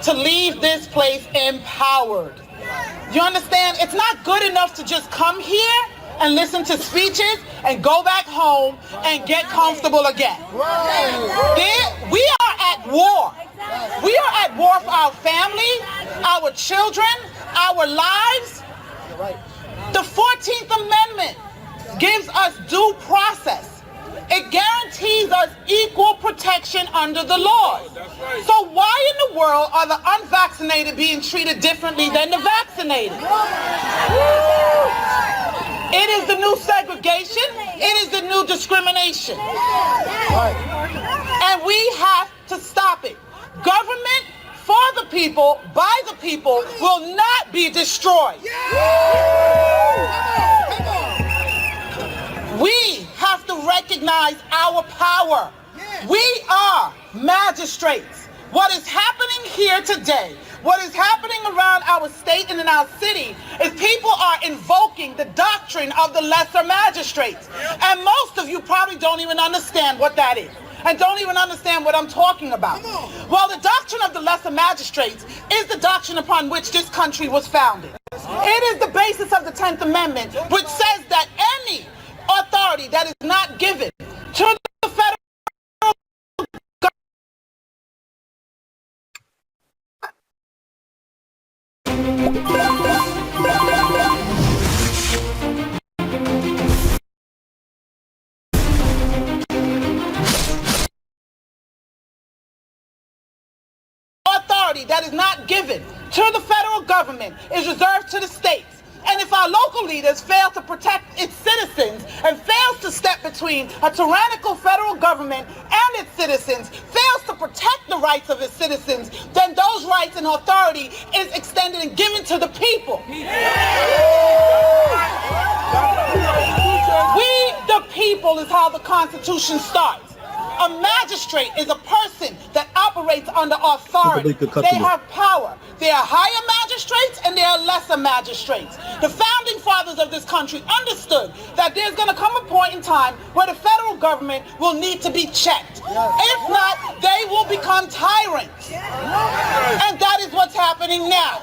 to leave this place empowered. You understand? It's not good enough to just come here and listen to speeches and go back home and get comfortable again. We are at war. We are at war for our family, our children, our lives. The 14th Amendment gives us due process. It guarantees us equal protection under the laws. So why in the world are the unvaccinated being treated differently than the vaccinated? It is the new segregation. It is the new discrimination. And we have to stop it. Government for the people, by the people, will not be destroyed. We have to recognize our power. We are magistrates. What is happening here today, what is happening around our state and in our city, is people are invoking the doctrine of the lesser magistrates. And most of you probably don't even understand what that is, and don't even understand what I'm talking about. Well, the doctrine of the lesser magistrates is the doctrine upon which this country was founded. It is the basis of the 10th Amendment, which says that any authority that is not given to the federal that is not given to the federal government is reserved to the states. And if our local leaders fail to protect its citizens and fails to step between a tyrannical federal government and its citizens, fails to protect the rights of its citizens, then those rights and authority is extended and given to the people. We, the people, is how the Constitution starts. A magistrate is a person that operates under authority. They have power. There are higher magistrates and there are lesser magistrates. The founding fathers of this country understood that there's going to come a point in time where the federal government will need to be checked. If not, they will become tyrants. And that is what's happening now.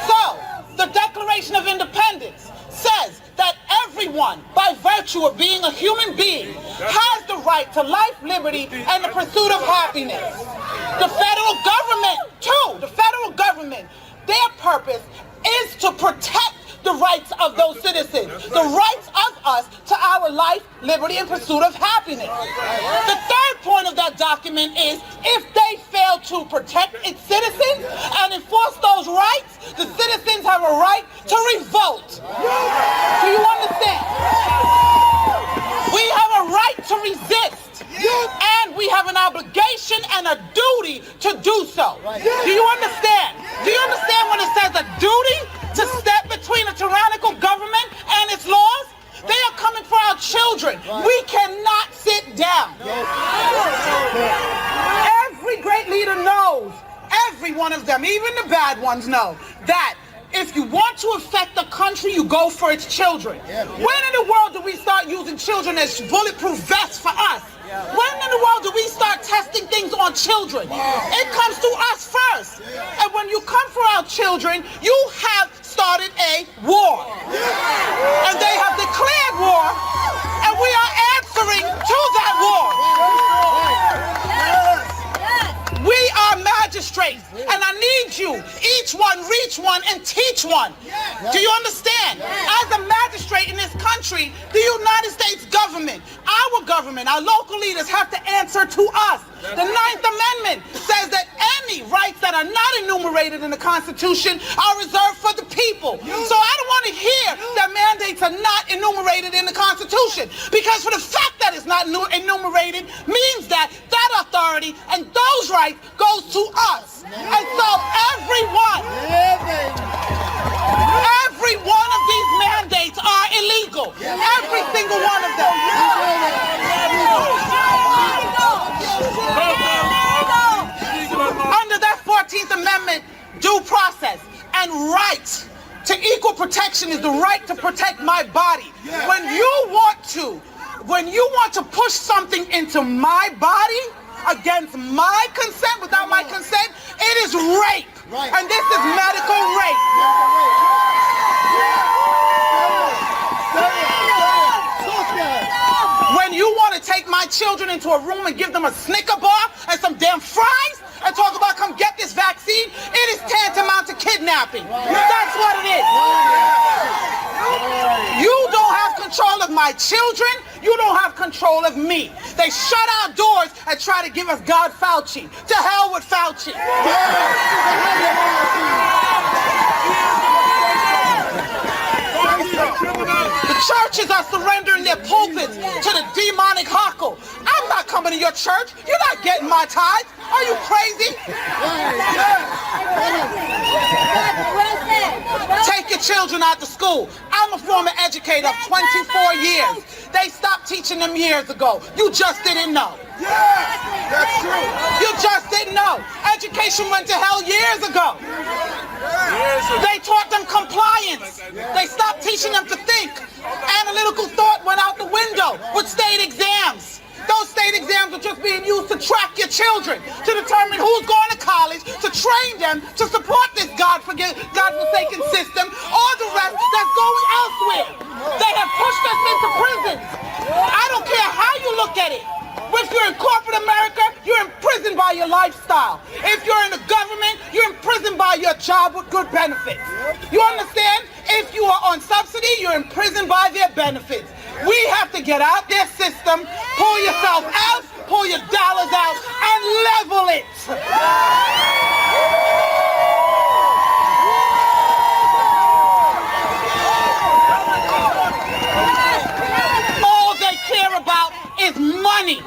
So, the Declaration of Independence says that everyone, by virtue of being a human being, has the right to life, liberty, and the pursuit of happiness. The federal government, too, the federal government, their purpose is to protect the rights of those citizens, the rights of us to our life, liberty, and pursuit of happiness. The third point of that document is if they fail to protect its citizens and enforce those rights, the citizens have a right to revolt. Do you understand? We have a right to resist, and we have an obligation and a duty to do so. Do you understand? Do you understand when it says a duty to step between a tyrannical government and its laws? They are coming for our children. We cannot sit down. Every great leader knows, every one of them, even the bad ones know, that if you want to affect the country, you go for its children. When in the world do we start using children as bulletproof vests for us? When in the world do we start testing things on children? It comes to us first. And when you come for our children, you have started a war. And they have declared war, and we are answering to that war. We are magistrates, and I need you, each one reach one and teach one. Do you understand? As a magistrate in this country, the United States government, our local leaders have to answer to us. The 9th Amendment says that any rights that are not enumerated in the Constitution are reserved for the people. So I don't want to hear that mandates are not enumerated in the Constitution, because for the fact that it's not enumerated means that that authority and those rights goes to us. And so every one of these mandates are illegal. Every single one of them. Under that 14th Amendment, due process and right to equal protection is the right to protect my body. When you want to push something into my body against my consent, without my consent, it is rape. Right. And this is medical rape. When you want to take my children into a room and give them a Snicker bar and some damn fries and talk about come get this vaccine, it is tantamount to kidnapping. That's what it is. You don't have control of my children. You don't have control of me. They shut our doors and try to give us God Fauci. To hell with Fauci. The churches are surrendering their pulpits to the demonic huckle. I'm not coming to your church. You're not getting my tithes. Are you crazy? Take your children out to school. I'm a former educator of 24 years. They stopped teaching them years ago. You just didn't know. That's true. You just didn't know. Education went to hell years ago. They taught them compliance. They stopped teaching them to think. Analytical thought went out the window with state exams. Those state exams are just being used to track your children, to determine who's going to college, to train them, to support this God-forsaken system, or the rest that's going elsewhere. They have pushed us into prisons. I don't care how you look at it. If you're in corporate America, you're imprisoned by your lifestyle. If you're in the government, you're imprisoned by your job with good benefits. You understand? If you are on subsidy, you're imprisoned by their benefits. We have to get out their system, pull yourself out, pull your dollars out, and level it. All they care about is money.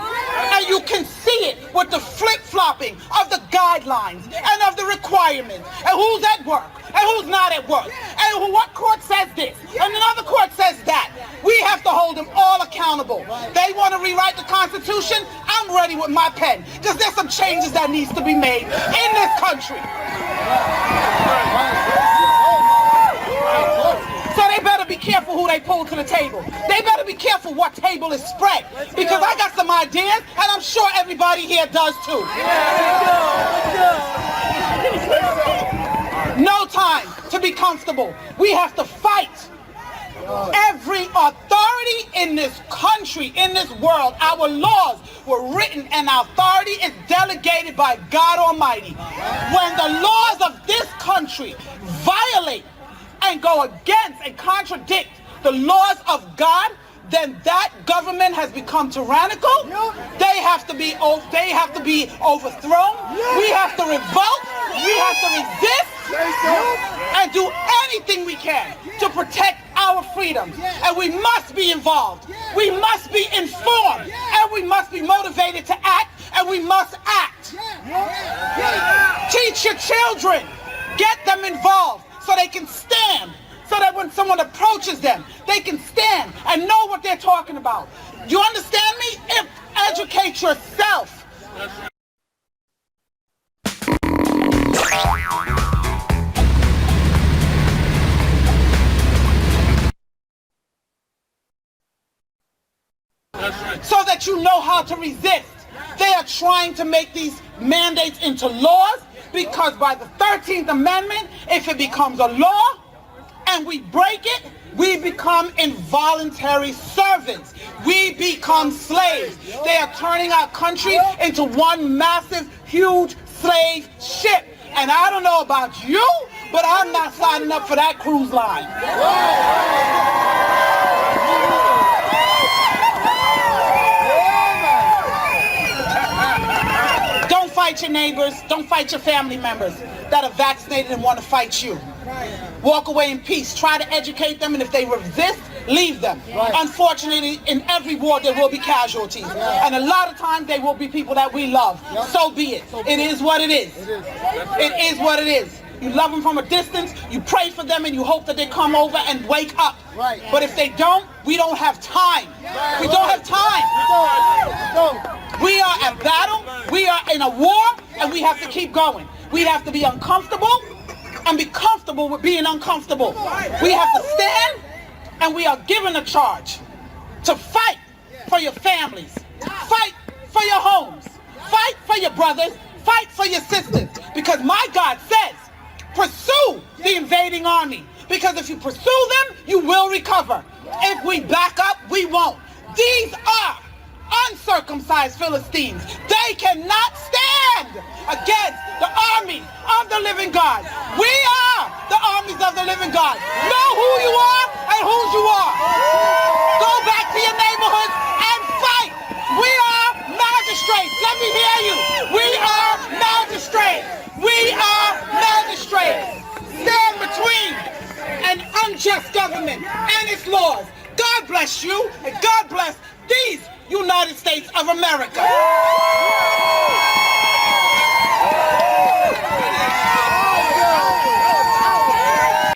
And you can see it with the flip-flopping of the guidelines and of the requirements. And who's at work and who's not at work. And what court says this and another court says that. We have to hold them all accountable. They want to rewrite the Constitution. I'm ready with my pen because there's some changes that needs to be made in this country. So they better be careful who they pull to the table. They better be careful what table is spread. Because I got some ideas, and I'm sure everybody here does too. No time to be comfortable. We have to fight. Every authority in this country, in this world, our laws were written and our authority is delegated by God Almighty. When the laws of this country violate and go against and contradict the laws of God, then that government has become tyrannical. They have to be overthrown. We have to revolt. We have to resist and do anything we can to protect our freedoms. And we must be involved. We must be informed. And we must be motivated to act. And we must act. Teach your children. Get them involved so they can stand. So that when someone approaches them, they can stand and know what they're talking about. You understand me? Educate yourself. So that you know how to resist. They are trying to make these mandates into laws because by the 13th Amendment, if it becomes a law, and we break it, we become involuntary servants. We become slaves. They are turning our country into one massive, huge slave ship. And I don't know about you, but I'm not signing up for that cruise line. Don't fight your neighbors. Don't fight your family members that are vaccinated and want to fight you. Walk away in peace. Try to educate them, and if they resist, leave them. Unfortunately, in every war there will be casualties, and a lot of times they will be people that we love. So be it. It is what it is. It is what it is. You love them from a distance, you pray for them, and you hope that they come over and wake up. But if they don't, we don't have time. We don't have time. We are at battle, we are in a war, and we have to keep going. We have to be uncomfortable and be comfortable with being uncomfortable. We have to stand, and we are given a charge to fight for your families, fight for your homes, fight for your brothers, fight for your sisters, Because my God says, pursue the invading army. Because if you pursue them, you will recover. If we back up, we won't. These are uncircumcised Philistines. They cannot stand against the armies of the living God. We are the armies of the living God. Know who you are and whose you are. Go back to your neighborhoods and fight. We are magistrates. Let me hear you. We are magistrates. We are magistrates. Stand between an unjust government and its laws. God bless you and God bless these United States of America.